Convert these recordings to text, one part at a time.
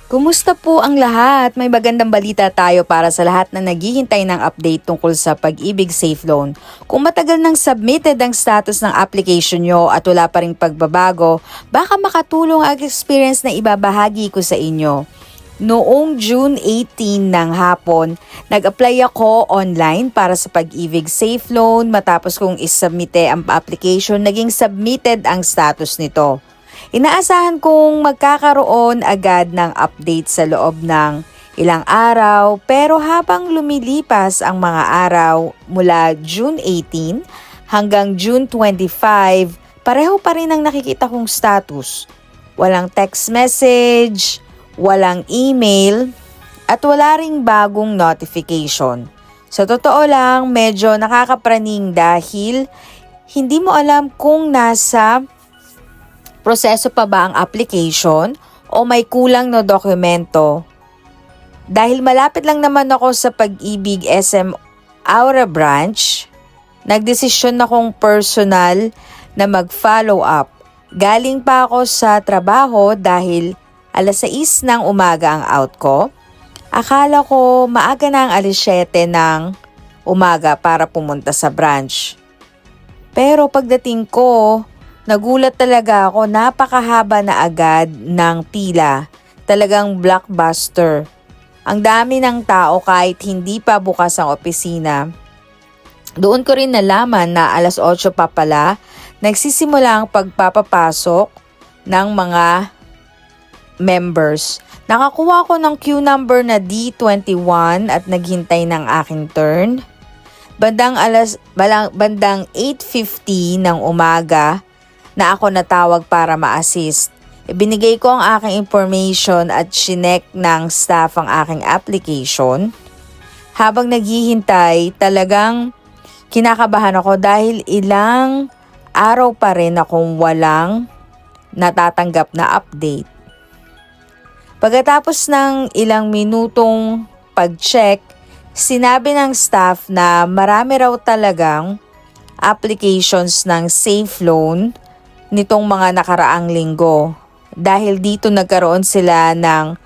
Kumusta po ang lahat? May magandang balita tayo para sa lahat na naghihintay ng update tungkol sa Pag-ibig Safe Loan. Kung matagal nang submitted ang status ng application nyo at wala pa ring pagbabago, baka makatulong ang experience na ibabahagi ko sa inyo. Noong June 18 ng hapon, nag-apply ako online para sa Pag-ibig Safe Loan. Matapos kong isubmite ang application, naging submitted ang status nito. Inaasahan kong magkakaroon agad ng update sa loob ng ilang araw, pero habang lumilipas ang mga araw mula June 18 hanggang June 25, pareho pa rin ang nakikita kong status. Walang text message, walang email, at wala ring bagong notification. Sa totoo lang, medyo nakakapraning dahil hindi mo alam kung nasa proseso pa ba ang application o may kulang na dokumento. Dahil malapit lang naman ako sa Pag-ibig SM Aura Branch, nagdesisyon akong personal na mag-follow up. Galing pa ako sa trabaho dahil alas 6 ng umaga ang out ko. Akala ko maaga na ang alas 7 ng umaga para pumunta sa branch. Pero pagdating ko, nagulat talaga ako, napakahaba na agad ng pila. Talagang blockbuster. Ang dami ng tao kahit hindi pa bukas ang opisina. Doon ko rin nalaman na alas 8 pa pala, nagsisimula ang pagpapapasok ng mga members. Nakakuha ko ng queue number na D21 at naghintay ng aking turn. Bandang 8:50 ng umaga, na ako natawag para ma-assist. Ibinigay ko ang aking information at chinek ng staff ang aking application. Habang naghihintay, talagang kinakabahan ako dahil ilang araw pa rin akong walang natatanggap na update. Pagkatapos ng ilang minutong pag-check, sinabi ng staff na marami raw talagang applications ng Safe Loan nitong mga nakaraang linggo. Dahil dito nagkaroon sila ng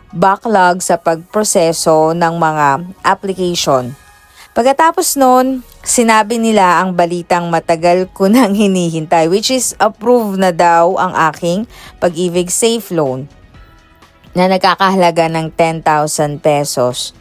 backlog sa pagproseso ng mga application. Pagkatapos nun, sinabi nila ang balitang matagal ko nang hinihintay, which is approved na daw ang aking Pag-ibig Safe Loan na nagkakahalaga ng 10,000 pesos.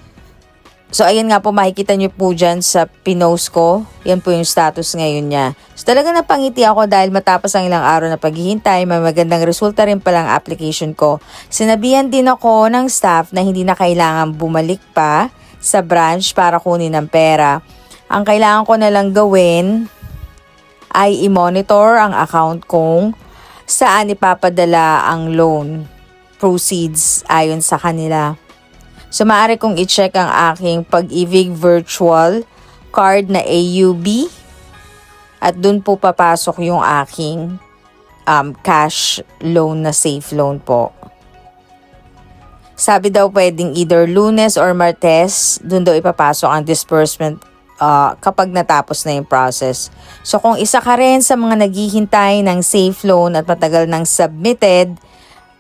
So, ayun nga po, makikita nyo po dyan sa pinost ko. Yan po yung status ngayon niya. So, talaga napangiti ako dahil matapos ang ilang araw na paghihintay, may magandang resulta rin palang application ko. Sinabihan din ako ng staff na hindi na kailangan bumalik pa sa branch para kunin ang pera. Ang kailangan ko na lang gawin ay i-monitor ang account kong saan ipapadala ang loan proceeds ayon sa kanila. So, maaari kong i-check ang aking Pag-ibig virtual card na AUB at dun po papasok yung aking cash loan na safe loan po. Sabi daw pwedeng either Lunes or Martes, dun daw ipapasok ang disbursement kapag natapos na yung process. So, kung isa ka rin sa mga naghihintay ng safe loan at matagal nang submitted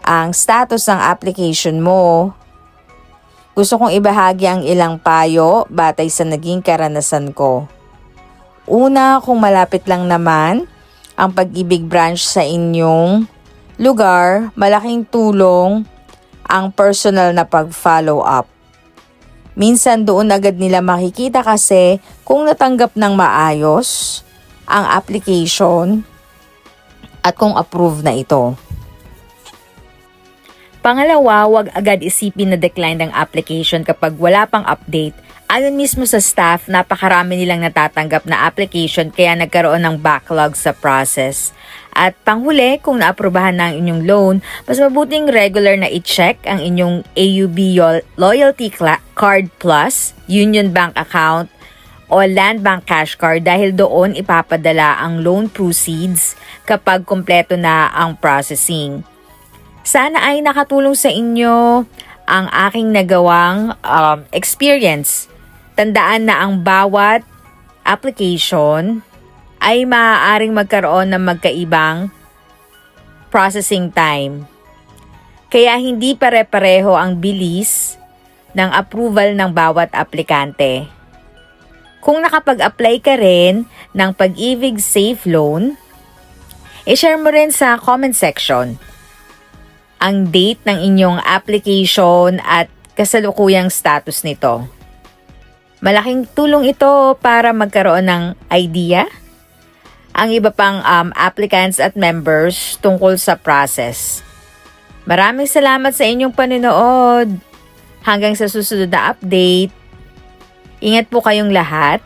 ang status ng application mo, gusto kong ibahagi ang ilang payo batay sa naging karanasan ko. Una, kung malapit lang naman ang Pag-ibig branch sa inyong lugar, malaking tulong ang personal na pag-follow up. Minsan doon agad nila makikita kasi kung natanggap ng maayos ang application at kung approve na ito. Pangalawa, huwag agad isipin na decline ang application kapag wala pang update. Ayon mismo sa staff, napakarami nilang natatanggap na application kaya nagkaroon ng backlog sa process. At panghuli, kung naaprubahan na ang inyong loan, mas mabuting regular na i-check ang inyong AUB Loyalty Card Plus, Union Bank account, o Land Bank Cash Card dahil doon ipapadala ang loan proceeds kapag kompleto na ang processing. Sana ay nakatulong sa inyo ang aking nagawang experience. Tandaan na ang bawat application ay maaaring magkaroon ng magkaibang processing time. Kaya hindi pare-pareho ang bilis ng approval ng bawat aplikante. Kung nakapag-apply ka rin ng Pag-ibig Safe Loan, i-share mo rin sa comment section ang date ng inyong application at kasalukuyang status nito. Malaking tulong ito para magkaroon ng idea ang iba pang applicants at members tungkol sa process. Maraming salamat sa inyong panonood. Hanggang sa susunod na update. Ingat po kayong lahat.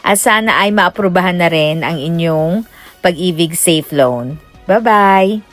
At sana ay maaprubahan na rin ang inyong Pag-ibig Safe Loan. Bye-bye!